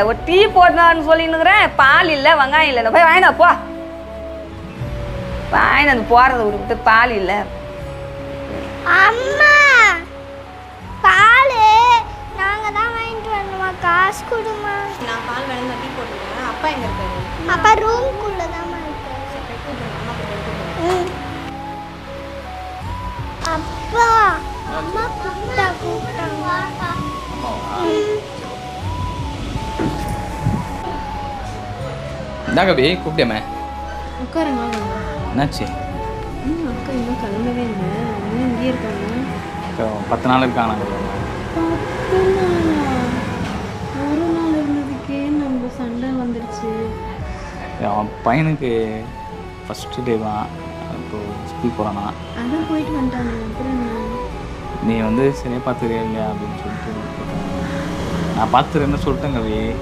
ஒரு டீ போடணும்னு சொல்லினுக்கிறேன், பால் இல்லை, வெங்காயம் இல்லை. போய் வாங்கினா போ, வாங்கினது போறதை விட்டு பால் இல்லை. அம்மா பால் நாங்க தான் வாங்கிட்டு வரணுமா? காசு கொடுமா. நான் பால் வேணும் டீ போட்டுருக்கேன். அப்பா எங்க இருக்காரு? அப்பா ரூம்குள்ள தான் இருக்காரு. அப்பா அம்மா கூப்பிட்டாங்க. என்ன கபி கூப்பிட்டேமே? உட்காருங்க. என்னாச்சு? அக்கா இன்னும் கிளம்பவே இல்லை. இன்னும் இங்கேயே இருக்காங்க. 10 நாள் இருக்காங்க. 10 நாளா? ஒரு நாள் இருந்ததுக்கே நம்ம சண்டை வந்துருச்சு. அவன் பையனுக்கு ஃபஸ்ட்டு டே தான், இப்போது ஸ்கூல் போகிறானா. அதான் போயிட்டு வந்துட்டாங்க. அப்புறம் நீ வந்து சரியாக பார்த்துக்கிறியா இல்லையா அப்படின்னு சொல்லிட்டு நான் பார்த்துக்கிறேன்னு சொல்லிட்டேன் கவி.